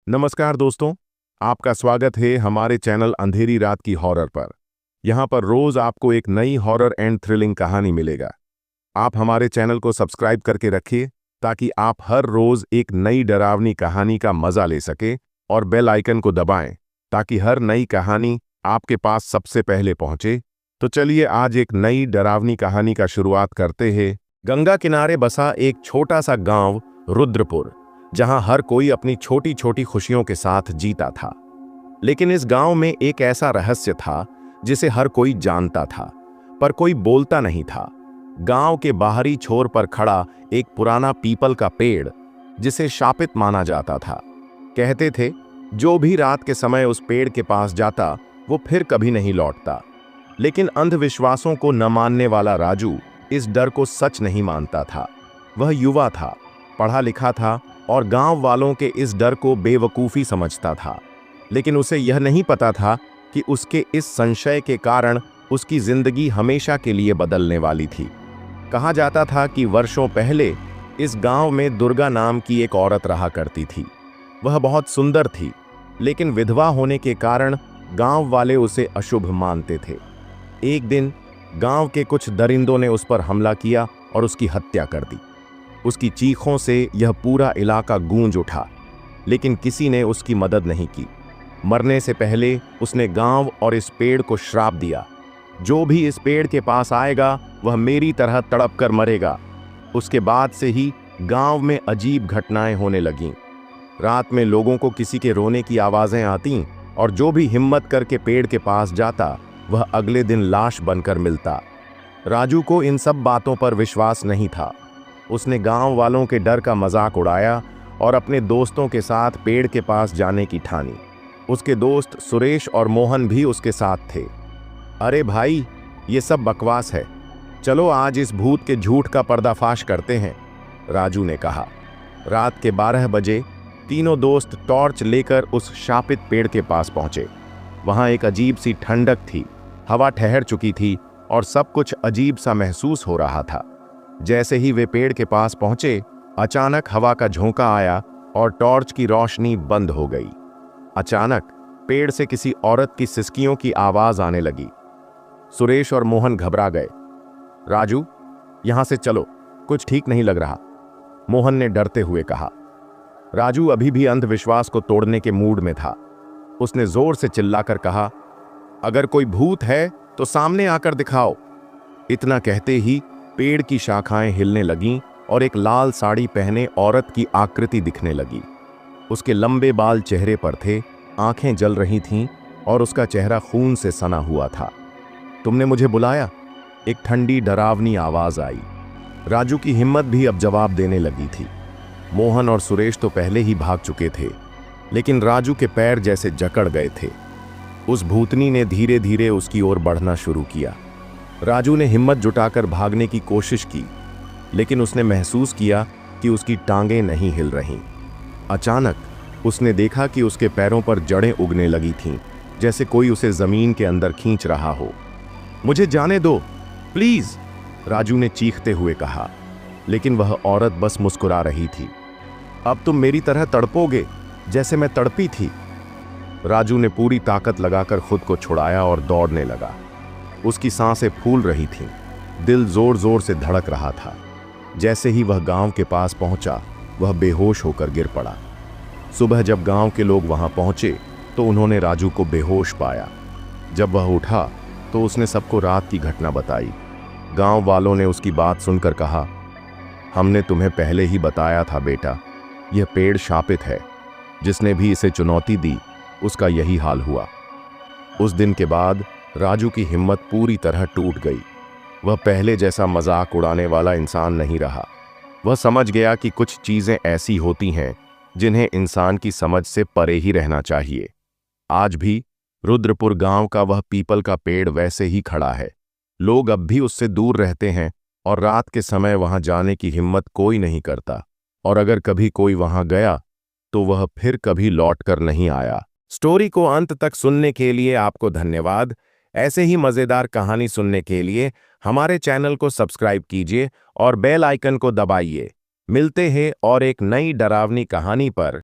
नमस्कार दोस्तों, आपका स्वागत है हमारे चैनल अंधेरी रात की हॉरर पर। यहाँ पर रोज आपको एक नई हॉरर एंड थ्रिलिंग कहानी मिलेगा। आप हमारे चैनल को सब्सक्राइब करके रखिए ताकि आप हर रोज एक नई डरावनी कहानी का मजा ले सके और बेल आइकन को दबाएं ताकि हर नई कहानी आपके पास सबसे पहले पहुंचे। तो चलिए आज एक नई डरावनी कहानी का शुरुआत करते हैं। गंगा किनारे बसा एक छोटा सा गांव रुद्रपुर, जहां हर कोई अपनी छोटी छोटी खुशियों के साथ जीता था। लेकिन इस गांव में एक ऐसा रहस्य था जिसे हर कोई जानता था पर कोई बोलता नहीं था। गांव के बाहरी छोर पर खड़ा एक पुराना पीपल का पेड़, जिसे शापित माना जाता था। कहते थे जो भी रात के समय उस पेड़ के पास जाता वो फिर कभी नहीं लौटता। लेकिन अंधविश्वासों को न मानने वाला राजू इस डर को सच नहीं मानता था। वह युवा था, पढ़ा लिखा था और गांव वालों के इस डर को बेवकूफ़ी समझता था। लेकिन उसे यह नहीं पता था कि उसके इस संशय के कारण उसकी जिंदगी हमेशा के लिए बदलने वाली थी। कहा जाता था कि वर्षों पहले इस गांव में दुर्गा नाम की एक औरत रहा करती थी। वह बहुत सुंदर थी, लेकिन विधवा होने के कारण गांव वाले उसे अशुभ मानते थे। एक दिन गांव के कुछ दरिंदों ने उस पर हमला किया और उसकी हत्या कर दी। उसकी चीखों से यह पूरा इलाका गूंज उठा, लेकिन किसी ने उसकी मदद नहीं की। मरने से पहले उसने गांव और इस पेड़ को श्राप दिया, जो भी इस पेड़ के पास आएगा वह मेरी तरह तड़प कर मरेगा। उसके बाद से ही गांव में अजीब घटनाएं होने लगीं। रात में लोगों को किसी के रोने की आवाज़ें आतीं और जो भी हिम्मत करके पेड़ के पास जाता वह अगले दिन लाश बनकर मिलता। राजू को इन सब बातों पर विश्वास नहीं था। उसने गांव वालों के डर का मजाक उड़ाया और अपने दोस्तों के साथ पेड़ के पास जाने की ठानी। उसके दोस्त सुरेश और मोहन भी उसके साथ थे। अरे भाई, ये सब बकवास है, चलो आज इस भूत के झूठ का पर्दाफाश करते हैं, राजू ने कहा। रात के 12 बजे तीनों दोस्त टॉर्च लेकर उस शापित पेड़ के पास पहुंचे। वहां एक अजीब सी ठंडक थी, हवा ठहर चुकी थी और सब कुछ अजीब सा महसूस हो रहा था। जैसे ही वे पेड़ के पास पहुंचे, अचानक हवा का झोंका आया और टॉर्च की रोशनी बंद हो गई। अचानक पेड़ से किसी औरत की सिसकियों की आवाज आने लगी। सुरेश और मोहन घबरा गए। राजू, यहां से चलो, कुछ ठीक नहीं लग रहा, मोहन ने डरते हुए कहा। राजू अभी भी अंधविश्वास को तोड़ने के मूड में था। उसने जोर से चिल्लाकर कहा, अगर कोई भूत है तो सामने आकर दिखाओ। इतना कहते ही पेड़ की शाखाएं हिलने लगीं और एक लाल साड़ी पहने औरत की आकृति दिखने लगी। उसके लंबे बाल चेहरे पर थे, आंखें जल रही थीं और उसका चेहरा खून से सना हुआ था। तुमने मुझे बुलाया? एक ठंडी डरावनी आवाज आई। राजू की हिम्मत भी अब जवाब देने लगी थी। मोहन और सुरेश तो पहले ही भाग चुके थे, लेकिन राजू के पैर जैसे जकड़ गए थे। उस भूतनी ने धीरे धीरे उसकी ओर बढ़ना शुरू किया। राजू ने हिम्मत जुटाकर भागने की कोशिश की, लेकिन उसने महसूस किया कि उसकी टांगें नहीं हिल रहीं। अचानक उसने देखा कि उसके पैरों पर जड़ें उगने लगी थीं, जैसे कोई उसे जमीन के अंदर खींच रहा हो। मुझे जाने दो, प्लीज, राजू ने चीखते हुए कहा, लेकिन वह औरत बस मुस्कुरा रही थी। अब तुम मेरी तरह तड़पोगे जैसे मैं तड़पी थी। राजू ने पूरी ताकत लगाकर खुद को छुड़ाया और दौड़ने लगा। उसकी सांसें फूल रही थीं, दिल जोर जोर से धड़क रहा था। जैसे ही वह गांव के पास पहुंचा, वह बेहोश होकर गिर पड़ा। सुबह जब गांव के लोग वहां पहुंचे तो उन्होंने राजू को बेहोश पाया। जब वह उठा तो उसने सबको रात की घटना बताई। गांव वालों ने उसकी बात सुनकर कहा, हमने तुम्हें पहले ही बताया था बेटा, यह पेड़ शापित है। जिसने भी इसे चुनौती दी उसका यही हाल हुआ। उस दिन के बाद राजू की हिम्मत पूरी तरह टूट गई। वह पहले जैसा मजाक उड़ाने वाला इंसान नहीं रहा। वह समझ गया कि कुछ चीजें ऐसी होती हैं जिन्हें इंसान की समझ से परे ही रहना चाहिए। आज भी रुद्रपुर गांव का वह पीपल का पेड़ वैसे ही खड़ा है। लोग अब भी उससे दूर रहते हैं और रात के समय वहां जाने की हिम्मत कोई नहीं करता। और अगर कभी कोई वहां गया तो वह फिर कभी लौट कर नहीं आया। स्टोरी को अंत तक सुनने के लिए आपको धन्यवाद। ऐसे ही मजेदार कहानी सुनने के लिए हमारे चैनल को सब्सक्राइब कीजिए और बेल आइकन को दबाइए। मिलते हैं और एक नई डरावनी कहानी पर।